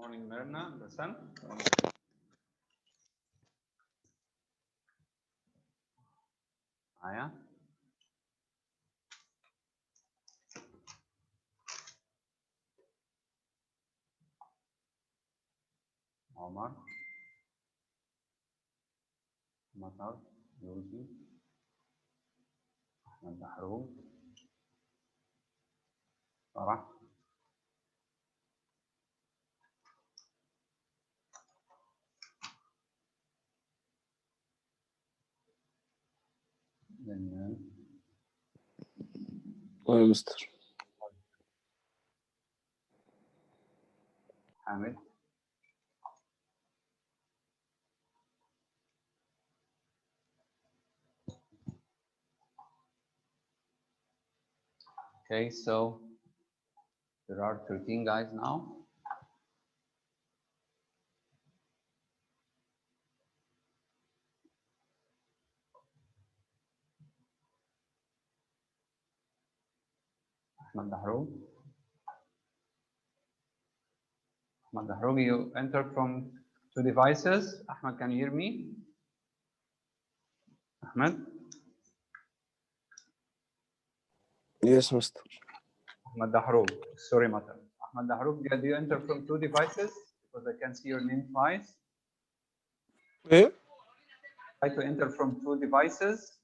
morning, Myrna. Listen. Aya. Omar. Matar. Yogi. Ahmed Mahroub. Farah. Then, يا مستر Hamid. Okay, so there are 13 guys now. Ahmed Mahroub. Ahmed Mahroub, you entered from 2 devices. Ahmed, can you hear me? Ahmed? يس مستر Ahmed Mahroub. Sorry, Matar. Ahmed Mahroub, did you enter from 2 devices? Because I can see your name twice. ايه Try to enter from 2 devices.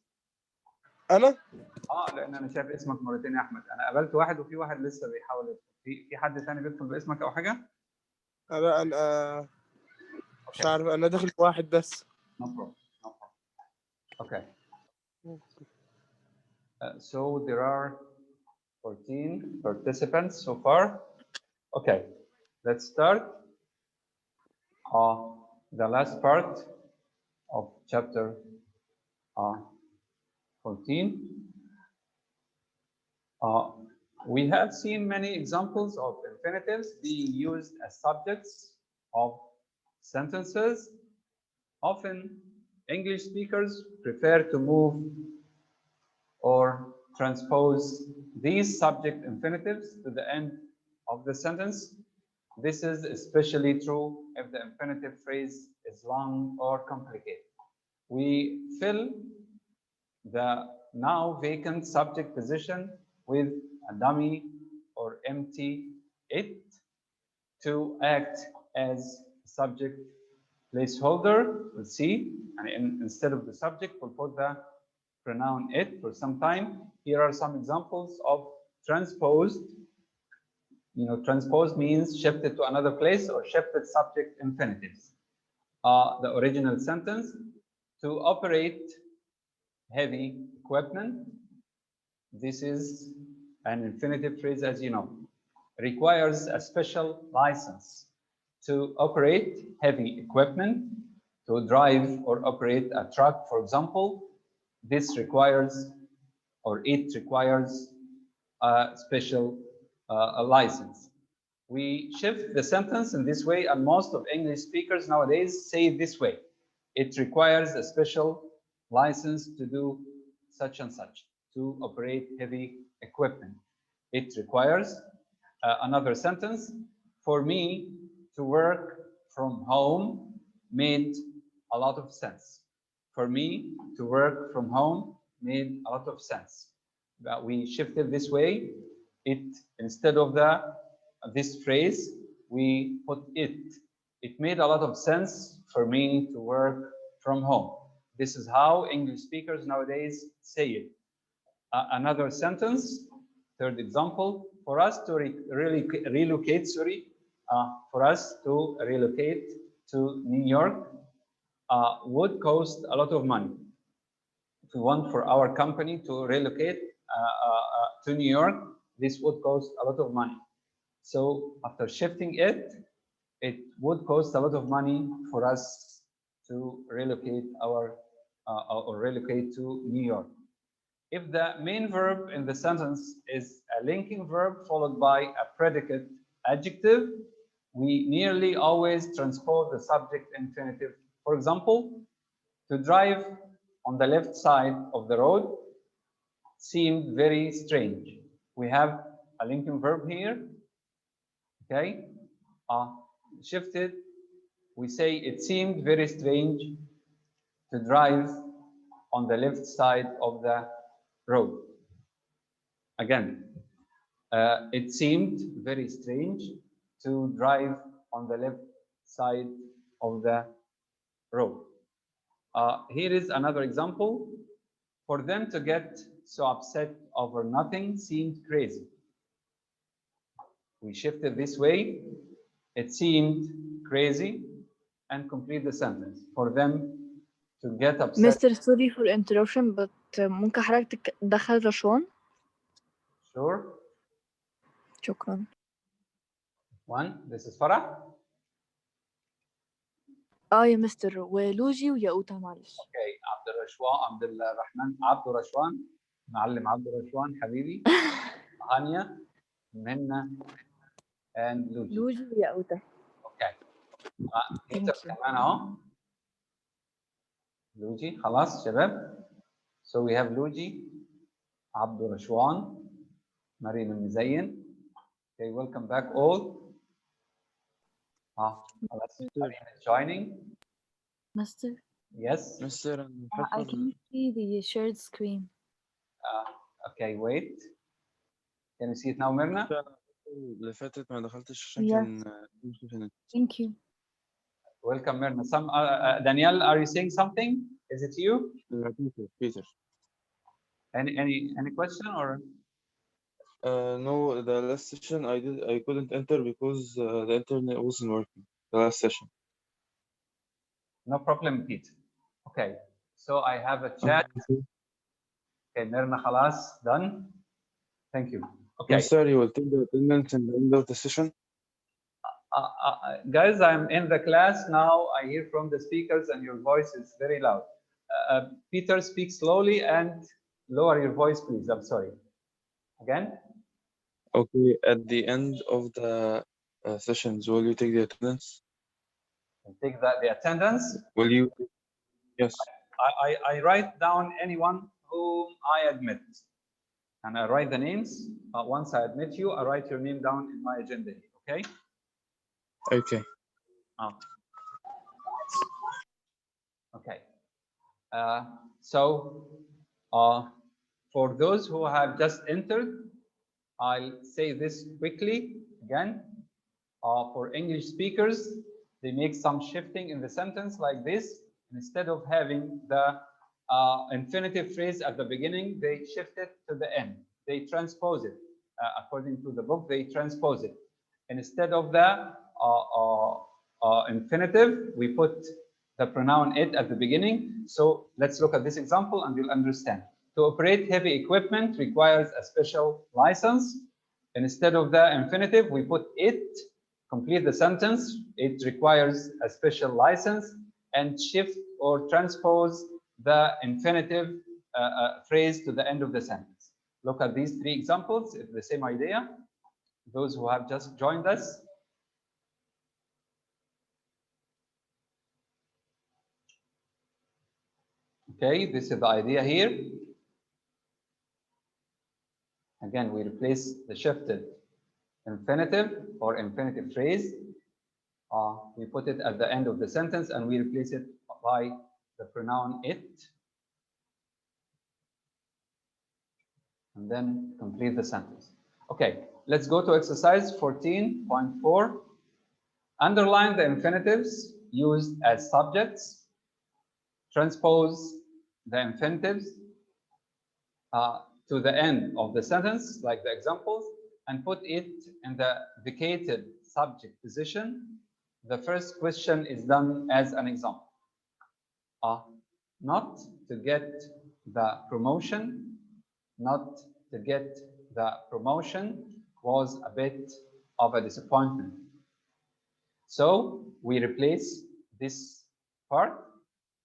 انا لان انا شايف اسمك مرتين يا احمد. انا قابلت واحد وفي واحد لسه بيحاول يدخل. في حد ثاني بيدخل باسمك او حاجه؟ انا مش عارف انا داخل واحد بس No problem. No problem. Okay. So there are 14 participants so far. Okay. Let's start. The last part of chapter 14. We have seen many examples of infinitives being used as subjects of sentences. Often, English speakers prefer to move or transpose these subject infinitives to the end of the sentence. This is especially true if the infinitive phrase is long or complicated. We fill the now vacant subject position with a dummy or empty it to act as subject placeholder. We'll see, and instead of the subject, we'll put the pronoun it for some time. Here are some examples of transposed. Transposed means shifted to another place or shifted subject infinitives. The original sentence: to operate heavy equipment. This is an infinitive phrase, as you know. Requires a special license. To operate heavy equipment, to drive or operate a truck, for example, this requires, or it requires, a special license. We shift the sentence in this way, and most of English speakers nowadays say it this way: it requires a special license to do such and such, to operate heavy equipment. It requires another sentence: for me to work from home made a lot of sense. For me to work from home made a lot of sense. But we shifted this way. It, instead of this phrase, we put it. It made a lot of sense for me to work from home. This is how English speakers nowadays say it. Another sentence, third example: for us to relocate, for us to relocate to New York would cost a lot of money. If we want for our company to relocate to New York, this would cost a lot of money. So after shifting it, it would cost a lot of money for us to relocate or relocate to New York. If the main verb in the sentence is a linking verb followed by a predicate adjective, we nearly always transpose the subject infinitive. For example, to drive on the left side of the road seemed very strange. We have a linking verb here. Okay. shifted, we say it seemed very strange to drive on the left side of the road. Again, it seemed very strange to drive on the left side of the road. Here is another example. For them to get so upset over nothing seemed crazy. We shifted this way. It seemed crazy, and complete the sentence. For them to get upset. Mr. Sorry for interruption, but ممكن حضرتك تدخل رشوان؟ Sure. شكرا. One. This is Farah. يا مستر ولوجي وياقوتة معلش. Okay. عبد الرحمن عبد الرشوان معلم عبد الرشوان حبيبي. هانيا مهنا and لوجي وياقوتة. Okay. بيتر كمان اهو. لوجي خلاص شباب. So we have لوجي عبد الرشوان مريم المزين. Okay, welcome back all. Marina is joining. Master? Yes. Mr. I can see the shared screen. Okay, wait. Can you see it now, Mirna? اللي فاتت ما دخلتش عشان كان Thank you. Welcome, Mirna. Danielle, are you saying something? Is it you? Peter. Any question or? No, the last session I couldn't enter because the internet wasn't working. The last session. No problem, Pete. Okay, so I have a chat. Okay, Mirna, خلاص done. Thank you. Okay. Mr. You will take the attendance in the end of the session. Guys, I'm in the class now. I hear from the speakers and your voice is very loud. Peter, speak slowly and lower your voice, please. I'm sorry. Again? Okay, at the end of the sessions, will you take the attendance? Take the attendance? Will you? Yes. I write down anyone whom I admit. And I write the names. Once I admit you, I write your name down in my agenda. Okay? Okay. Okay. So for those who have just entered, I'll say this quickly again. For English speakers, they make some shifting in the sentence like this. Instead of having the infinitive phrase at the beginning, they shift it to the end. They transpose it. According to the book, they transpose it. Instead of the infinitive, we put the pronoun it at the beginning. So let's look at this example and you'll understand. To operate heavy equipment requires a special license. Instead of the infinitive, we put it. Complete the sentence. It requires a special license, and shift or transpose the infinitive phrase to the end of the sentence. Look at these three examples. It's the same idea. Those who have just joined us. Okay, this is the idea here. Again, we replace the shifted infinitive or infinitive phrase. We put it at the end of the sentence and we replace it by the pronoun it. And then complete the sentence. Okay, let's go to exercise 14.4. Underline the infinitives used as subjects. Transpose the infinitives to the end of the sentence, like the examples, and put it in the vacated subject position. The first question is done as an example. Not to get the promotion, not to get the promotion was a bit of a disappointment. So we replace this part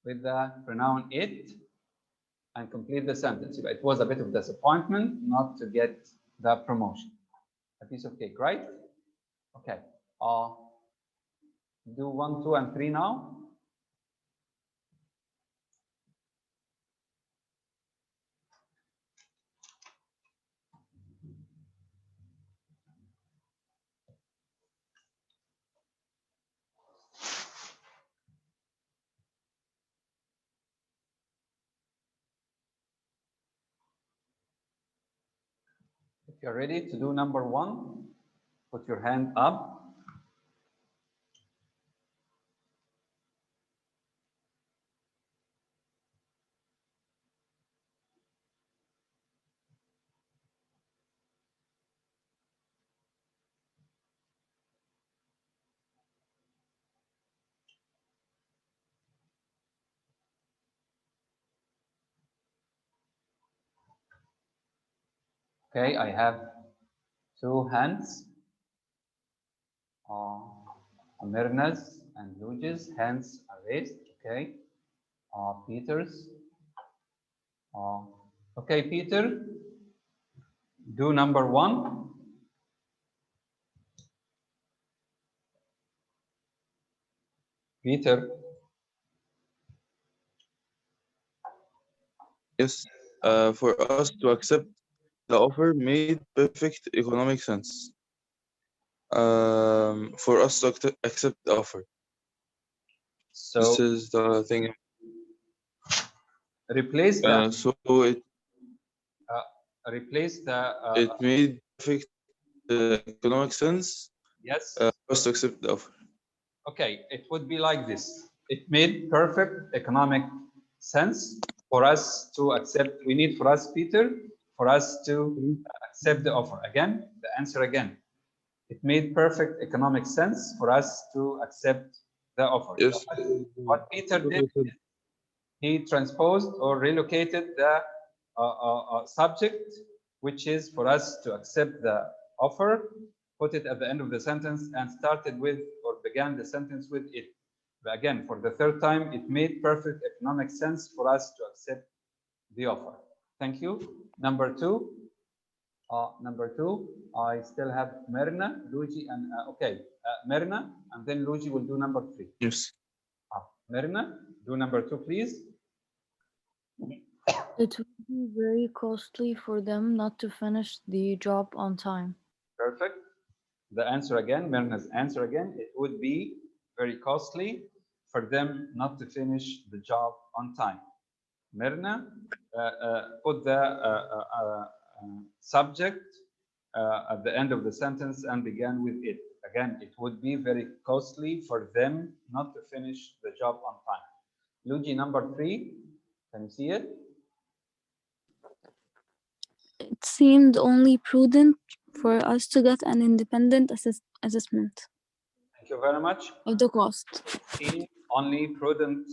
with the pronoun it and complete the sentence. It was a bit of disappointment not to get the promotion. A piece of cake, right? Okay. Do 1, 2, and 3 now. you're ready to do number 1, put your hand up. Okay, I have 2 hands. Mirna's and Luigi's hands are raised. Okay. Peter's. Okay, Peter, do number 1. Peter. Yes. For us to accept the offer made perfect economic sense. For us to accept the offer. So This is the thing. replace the So it made perfect economic sense. Yes. For us to accept the offer. Okay, it would be like this. It made perfect economic sense for us to accept. We need for us, Peter, for us to accept the offer. Again, the answer again. It made perfect economic sense for us to accept the offer. Yes. What Peter did, he transposed or relocated the subject, which is for us to accept the offer, put it at the end of the sentence, and started with or began the sentence with it. But again, for the 3rd time, it made perfect economic sense for us to accept the offer. Thank you. Number 2. I still have Myrna, Luigi, and okay, Myrna, and then Luigi will do number 3. Yes. Myrna, do number 2, please. It would be very costly for them not to finish the job on time. Perfect. The answer again, Myrna's answer again, it would be very costly for them not to finish the job on time. Myrna, put the subject at the end of the sentence and began with it. Again, it would be very costly for them not to finish the job on time. Luigi, number 3, can you see it? It seemed only prudent for us to get an independent assessment Thank you very much. of the cost. It seemed only prudent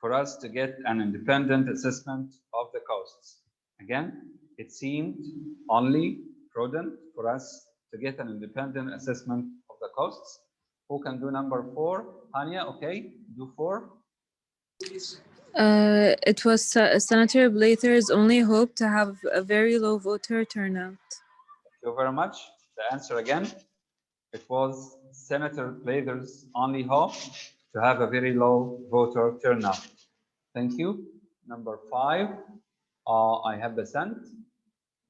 for us to get an independent assessment of the costs. Again, it seemed only prudent for us to get an independent assessment of the costs. Who can do number 4? Hania, okay, do 4. It was Senator Blather's only hope to have a very low voter turnout. Thank you very much. The answer again, it was Senator Blather's only hope to have a very low voter turnout. Thank you. Number 5, I have the cent.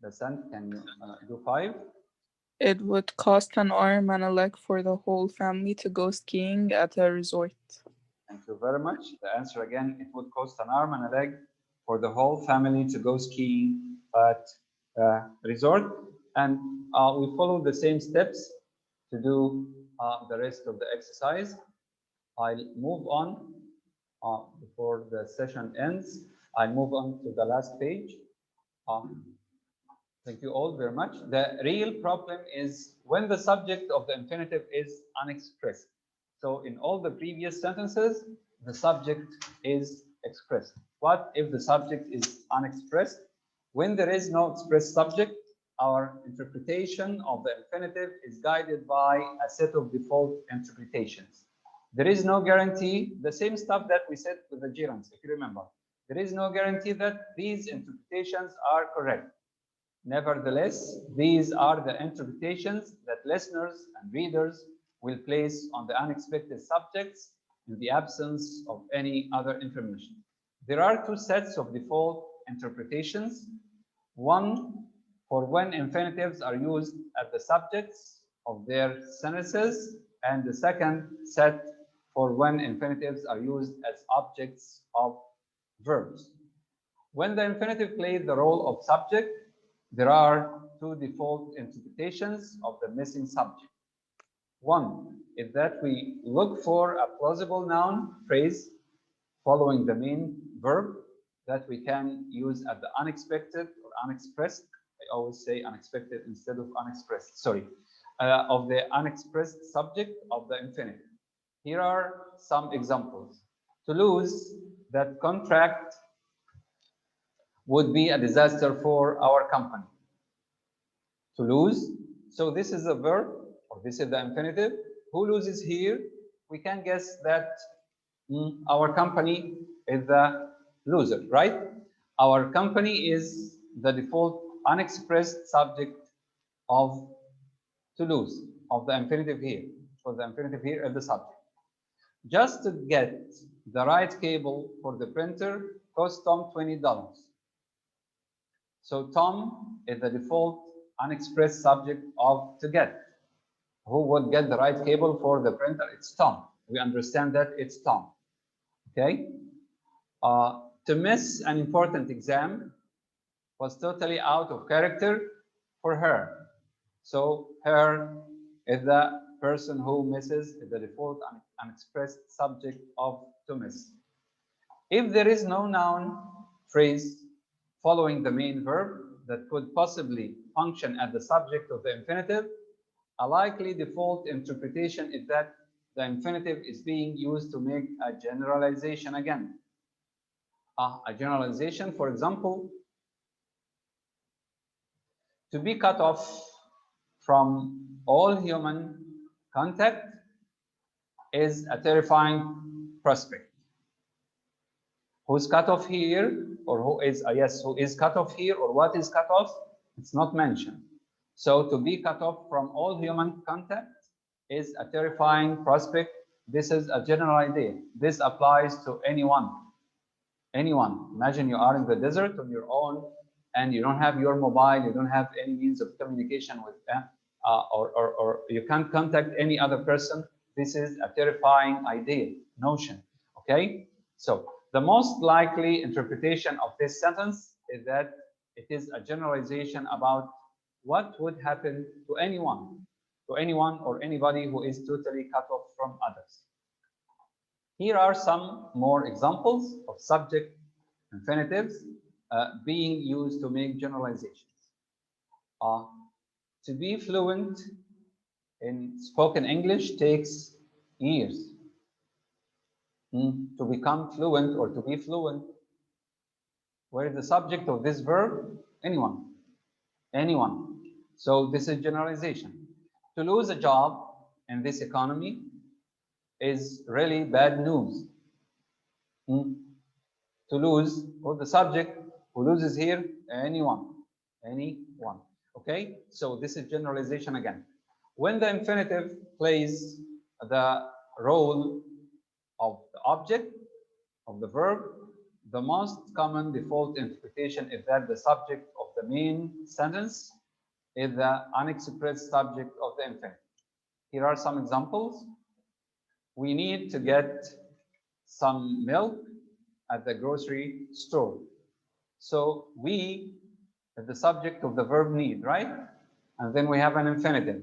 The cent, can you do 5? It would cost an arm and a leg for the whole family to go skiing at a resort. Thank you very much. The answer again, it would cost an arm and a leg for the whole family to go skiing at a resort. And we follow the same steps to do the rest of the exercise. I'll move on before the session ends. I'll move on to the last page. Thank you all very much. The real problem is when the subject of the infinitive is unexpressed. So in all the previous sentences, the subject is expressed. What if the subject is unexpressed? When there is no expressed subject, our interpretation of the infinitive is guided by a set of default interpretations. There is no guarantee, the same stuff that we said with the gerunds, if you remember. There is no guarantee that these interpretations are correct. Nevertheless, these are the interpretations that listeners and readers will place on the unexpected subjects in the absence of any other information. There are 2 sets of default interpretations. One for when infinitives are used as the subjects of their sentences, and the second set for when infinitives are used as objects of verbs. When the infinitive plays the role of subject, there are two default interpretations of the missing subject. One is that we look for a plausible noun phrase following the main verb that we can use at the unexpected or unexpressed. I always say unexpected instead of unexpressed, sorry, of the unexpressed subject of the infinitive. Here are some examples. To lose that contract would be a disaster for our company. To lose, so this is a verb, or this is the infinitive. Who loses here? We can guess that our company is the loser, right? Our company is the default unexpressed subject of to lose, of the infinitive here. So the infinitive here is the subject. Just to get the right cable for the printer cost Tom $20. So Tom is the default unexpressed subject of to get. Who would get the right cable for the printer? It's Tom. We understand that it's Tom. Okay. To miss an important exam was totally out of character for her. So her is the person who misses, is the default unexpressed subject of to miss. If there is no noun phrase following the main verb that could possibly function as the subject of the infinitive, a likely default interpretation is that the infinitive is being used to make a generalization again. A generalization, for example, to be cut off from all human contact is a terrifying prospect. Who's cut off here, or who is, who is cut off here, or what is cut off? It's not mentioned. So to be cut off from all human contact is a terrifying prospect. This is a general idea. This applies to anyone. Anyone. Imagine you are in the desert on your own and you don't have your mobile, you don't have any means of communication with them, or you can't contact any other person. This is a terrifying idea, notion. Okay? So the most likely interpretation of this sentence is that it is a generalization about what would happen to anyone or anybody who is totally cut off from others. Here are some more examples of subject infinitives being used to make generalizations. To be fluent in spoken English takes years. To become fluent or to be fluent, where is the subject of this verb? Anyone. Anyone. So this is generalization. To lose a job in this economy is really bad news. To lose, or the subject who loses here, anyone. Anyone. Okay? So this is generalization again. When the infinitive plays the role of the object, of the verb, the most common default interpretation is that the subject of the main sentence is the unexpressed subject of the infinitive. Here are some examples. We need to get some milk at the grocery store. So we is the subject of the verb need, right? And then we have an infinitive.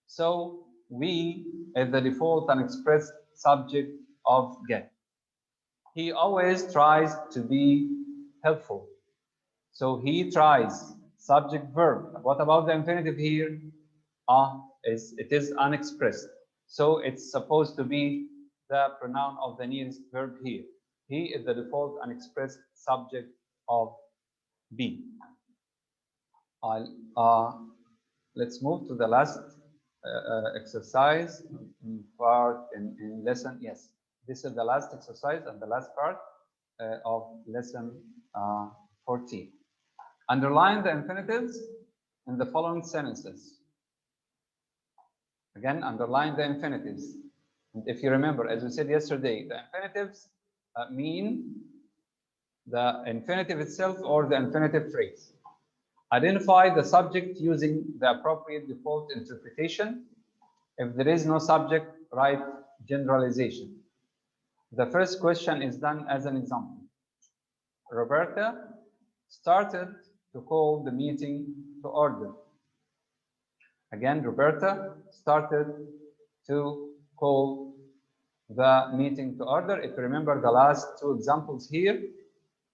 So we is the default unexpressed subject of get. He always tries to be helpful. So he tries, subject verb. What about the infinitive here? It is unexpressed. So it's supposed to be the pronoun of the nearest verb here. He is the default unexpressed subject of be. Let's move to the last exercise part in lesson. Yes, this is the last exercise and the last part of lesson 14. Underline the infinitives in the following sentences. Again, underline the infinitives. If you remember, as we said yesterday, the infinitives mean the infinitive itself or the infinitive phrase. Identify the subject using the appropriate default interpretation. If there is no subject, write generalization. The first question is done as an example. Roberta started to call the meeting to order. Again, Roberta started to call the meeting to order. If you remember the last two examples here,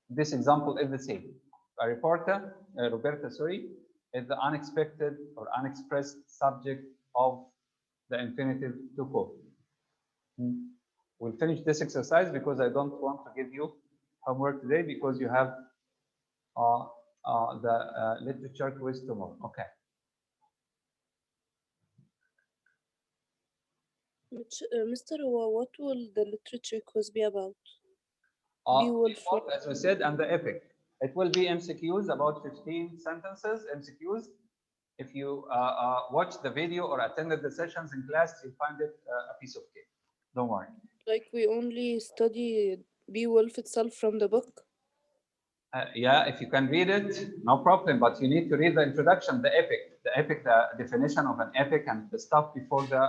this example is the same. Roberta, sorry, is the unexpected or unexpressed subject of the infinitive to call. We'll finish this exercise because I don't want to give you homework today because you have the literature quiz tomorrow. Okay. Mr. What will the literature quiz be about? Beowulf, as we said, and the epic. It will be MCQs, about 15 sentences, MCQs. If you watch the video or attended the sessions in class, you'll find it a piece of cake. Don't worry. Like we only study Beowulf itself from the book? Yeah, if you can read it, no problem, but you need to read the introduction, the epic, the definition of an epic and the stuff before the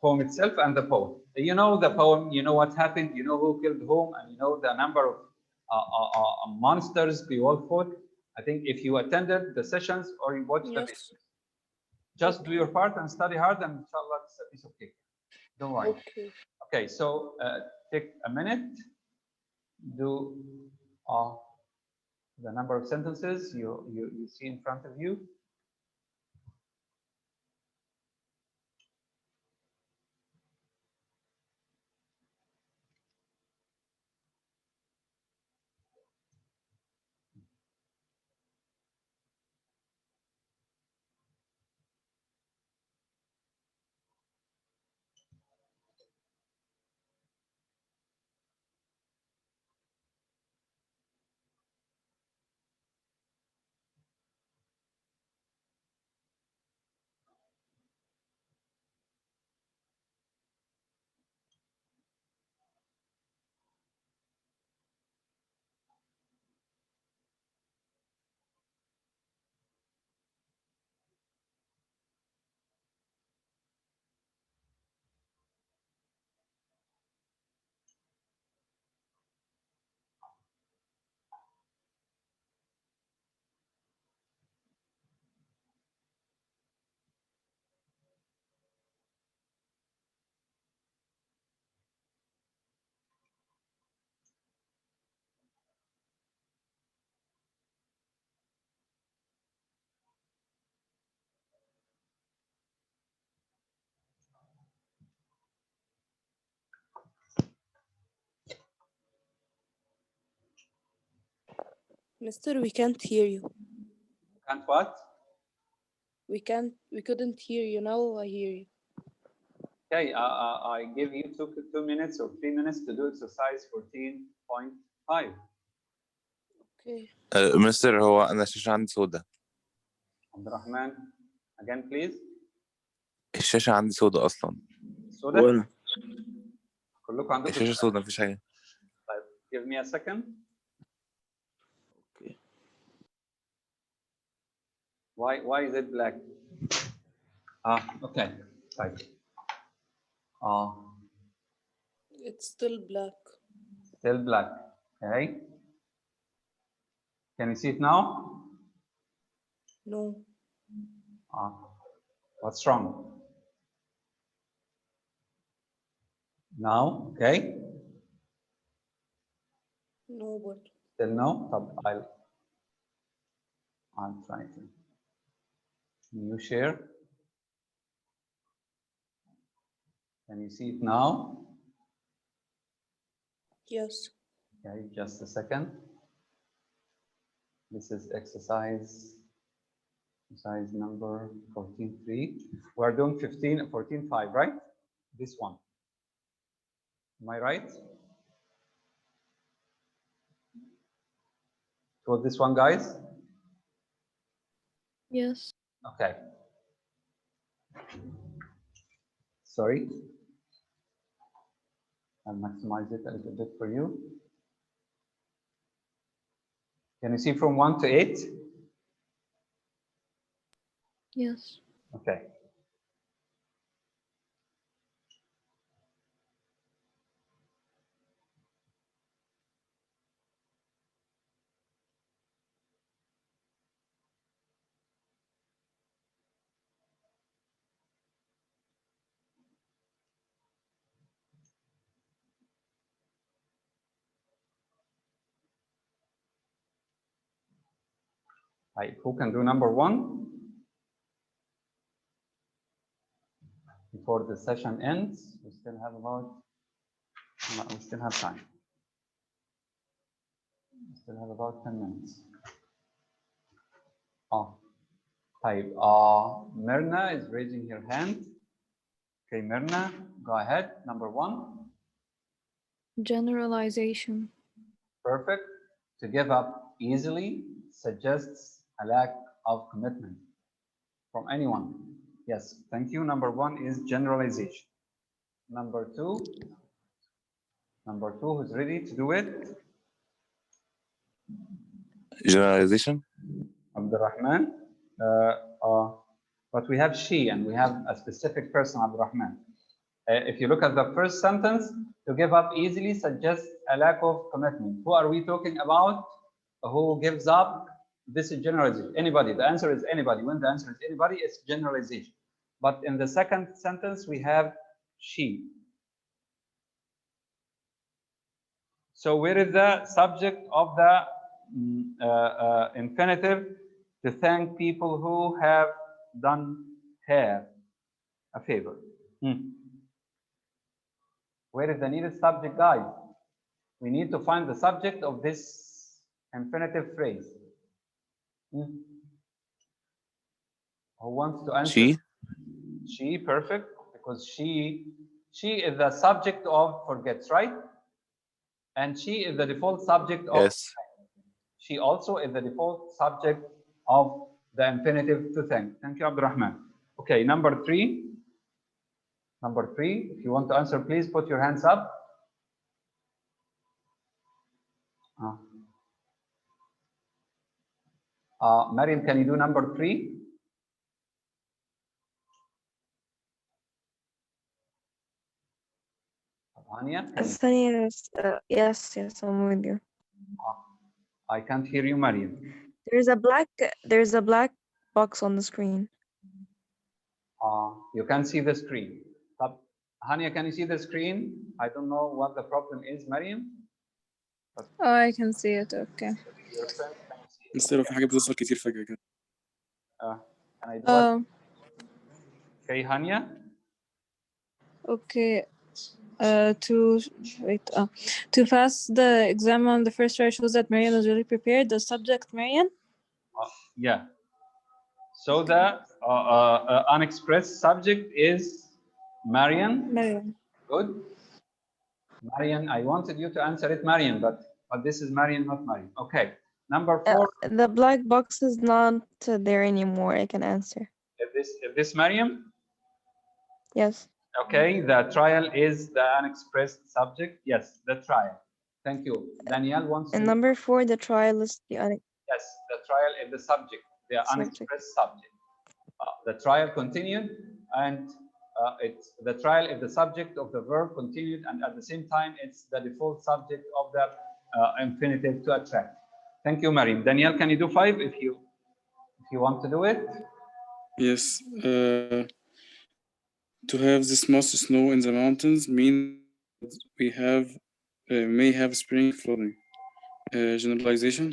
poem itself and the poem. You know the poem, you know what happened, you know who killed whom, and you know the number of monsters Beowulf fought. I think if you attended the sessions or you watched the videos, just do your part and study hard, and inshallah it's a piece of cake. Don't worry. Okay. Okay, so take a minute, do the number of sentences you see in front of you. Mister, we can't hear you. Can't what? We couldn't hear you. Now I hear you. Okay, I give you 2 minutes or 3 minutes to do exercise 14.5. Okay. مستر هو أنا الشاشة عندي سودة. عبد الرحمن, again please. الشاشة عندي سودة أصلا. سودة؟ وأنا كلكم عندكم الشاشة سودة مفيش حاجة. طيب, give me a second. Okay. Why is it black? Okay. طيب. It's still black. Still black. Okay. Can you see it now? No. What's wrong? Now, okay. No, but Still no? I'll try to. New share. Can you see it now? yes. Okay, just a second. This is exercise number 14.3. We're doing 14.5, right? This one. Am I right? So this one, guys? Yes. Okay. Sorry. I'll maximize it a little bit for you. Can you see from 1 to 8? Yes. Okay. Right, who can do number 1 before the session ends? We still have about, no, we still have time. We still have about 10 minutes. Type. Myrna is raising her hand. Okay, Myrna, go ahead. Number 1. Generalization. Perfect. To give up easily suggests a lack of commitment from anyone. Yes, thank you. Number 1 is generalization. Number 2. Number 2, who's ready to do it? Generalization. Abdurrahman. But we have she and we have a specific person, Abdurrahman. If you look at the first sentence, to give up easily suggests a lack of commitment. Who are we talking about? Who gives up? This is generalization. Anybody. The answer is anybody. When the answer is anybody, it's generalization. But in the second sentence, we have she. So where is the subject of the infinitive? To thank people who have done her a favor. Where is the needed subject, guys? We need to find the subject of this infinitive phrase. Who wants to answer? She. She, perfect, because she is the subject of forgets, right? And she is the default subject of. Yes. She also is the default subject of the infinitive to thank. Thank you, Abdurrahman. Okay, number 3. Number 3, if you want to answer, please put your hands up. Mariam, can you do number 3? Hania, yes, I'm with you. I can't hear you, Mariam. There's a black box on the screen. You can see the screen. Hania, can you see the screen? I don't know what the problem is, Mariam. Oh, I can see it. Okay. Your friend, can you see it? مستر في حاجة بتظهر كتير فجأة كده. Can I do it? Okay, Hania. Okay. To pass the exam on the first try shows that Marian was really prepared. The subject Marian? Yeah. So the unexpressed subject is Marian. Marian. Good. Marian, I wanted you to answer it, Marian, but this is Marian, not Marian. Okay. Number 4. The black box is not there anymore. I can answer. Is this Mariam? Yes. Okay. The trial is the unexpressed subject. Yes, the trial. Thank you. Danielle wants And to. number 4, the trial is the Yes, the trial is the subject, the unexpressed subject. The trial continued, and the trial is the subject of the verb continued, and at the same time, it's the default subject of the infinitive to attract. Thank you, Mariam. Danielle, can you do 5 if you want to do it? Yes. To have this most snow in the mountains means we may have spring flooding. Generalization.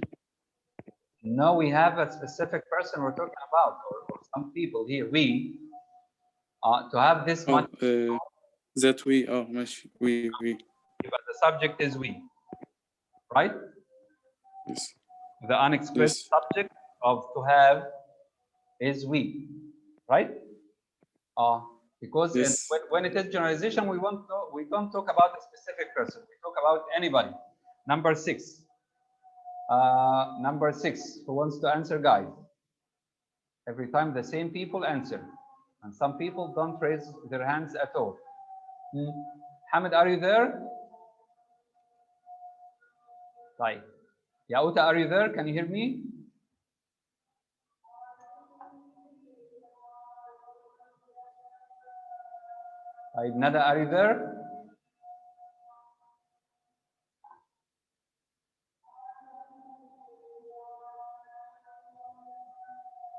No, we have a specific person we're talking about, or some people here. We to have this much. That we. Oh, we. But the subject is we, right? Yes. The unexpressed subject of to have is we, right? Because yes. when it is generalization, we don't talk about a specific person. We talk about anybody. Number 6. Number 6. Who wants to answer, guys? Every time the same people answer, and some people don't raise their hands at all. Hamid, are you there? Right. Yauta, are you there? Can you hear me? Right. Nada, are you there?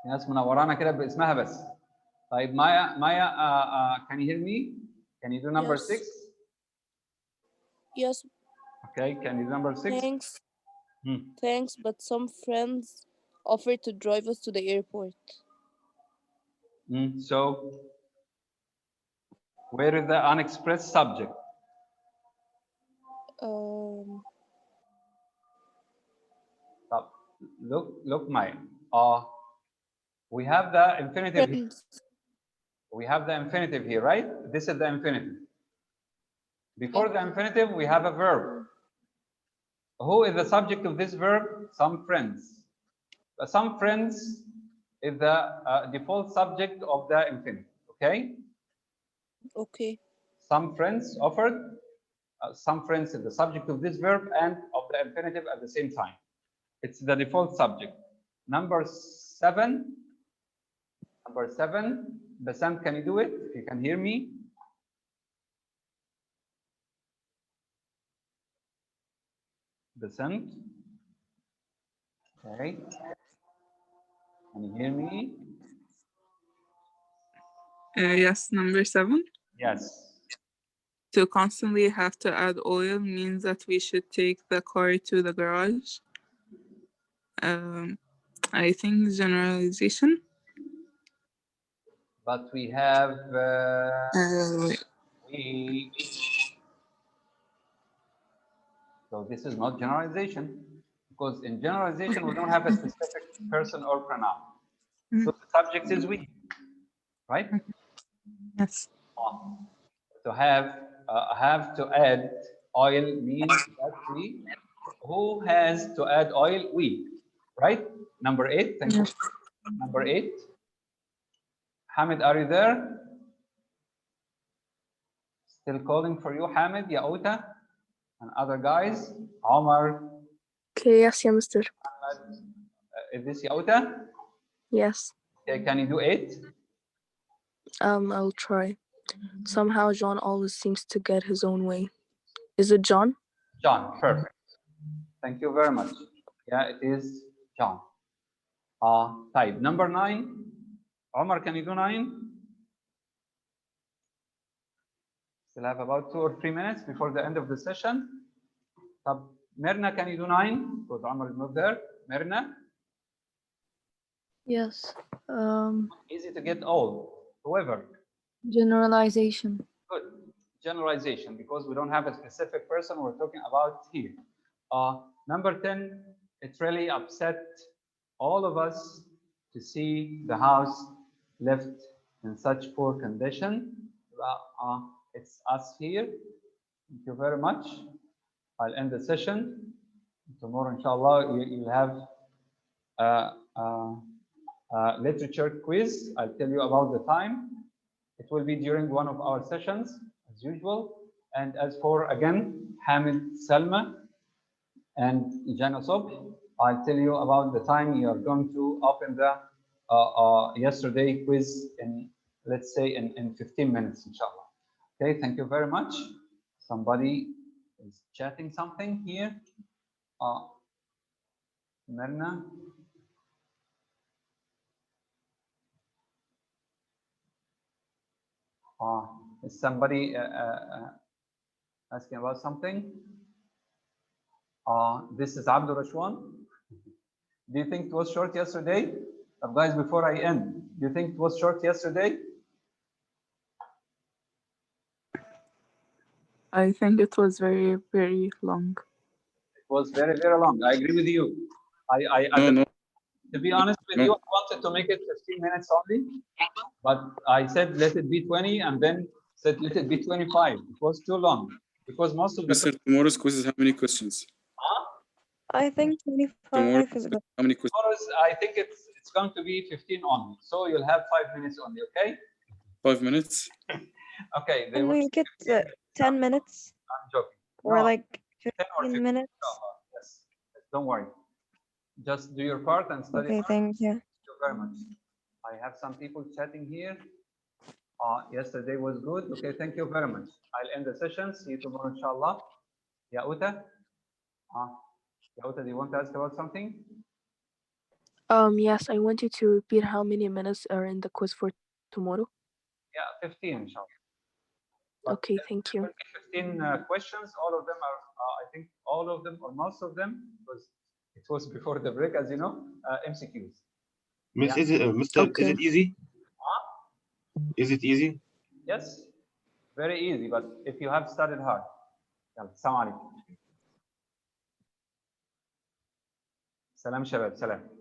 في ناس منورانا كده باسمها بس. طيب Maya, can you hear me? Can you do number 6? Yes. Okay, can you do number 6? Thanks. Thanks, but some friends offered to drive us to the airport. So, where is the unexpressed subject? Look, Maya. We have the infinitive. We have the infinitive here, right? This is the infinitive. Before the infinitive, we have a verb. Who is the subject of this verb? Some friends. Some friends is the default subject of the infinitive. Okay. Okay. Some friends offered. Some friends is the subject of this verb and of the infinitive at the same time. It's the default subject. Number 7. Number 7. Basant, can you do it? If you can hear me. Basant. Okay. Can you hear me? Yes, number 7. Yes. To constantly have to add oil means that we should take the car to the garage. I think generalization. But we have so this is not generalization, because in generalization we don't have a specific person or pronoun. So the subject is we, right? Yes. To have to add oil means that we. Who has to add oil? We, right? Number 8. Thank you. Number 8. Hamid, are you there? Still calling for you, Hamid, Yauta, and other guys. Omar. Okay, yes, yeah, mister. Is this Yauta? Yes. Okay, can you do 8? I'll try. Somehow John always seems to get his own way. Is it John? John, perfect. Thank you very much. Yeah, it is John. Type number 9. Omar, can you do 9? Still have about 2 or 3 minutes before the end of the session. Mirna, can you do 9? Because Omar is not there. Mirna? Yes. Easy to get all. Whoever. Generalization. Good. Generalization, because we don't have a specific person we're talking about here. Number 10, it really upset all of us to see the house left in such poor condition. It's us here. Thank you very much. I'll end the session. Tomorrow, inshallah, you'll have a literature quiz. I'll tell you about the time. It will be during one of our sessions, as usual. And as for, again, Hamid, Salma, and Jana Sobh, I'll tell you about the time you are going to open the yesterday quiz in, let's say, in 15 minutes, inshallah. Okay, thank you very much. Somebody is chatting something here. Mirna. Is somebody asking about something? This is Abdul Rashwan. Do you think it was short yesterday? Guys, before I end, do you think it was short yesterday? I think it was very, very long. It was very, very long. I agree with you. To be honest with you, I wanted to make it 15 minutes only, but I said let it be 20, and then said let it be 25. It was too long because most of the. Mr. Tomorrow's quiz is how many questions? I think 25 is good. How many questions? Tomorrow's, I think it's going to be 15 only, so you'll have 5 minutes only. Okay. 5 minutes. Okay. Can we get 10 minutes? I'm joking. Or No, like 10 or 15 minutes? Yes. Don't worry. Just do your part and study. Okay, thank you. Thank you very much. I have some people chatting here. Yesterday was good. Okay, thank you very much. I'll end the session. See you tomorrow, inshallah. Yauta? Yauta, do you want to ask about something? Yes, I want you to repeat how many minutes are in the quiz for tomorrow. Yeah, 15, inshallah. Okay, thank you. 15 questions. All of them are, I think, all of them or most of them, because It was before the break, as you know, MCQs. Miss, Yeah. is it, Mr. Okay. Is it easy? Is it easy? Yes, very easy, but if you have studied hard. يلا السلام عليكم. سلام شباب، سلام.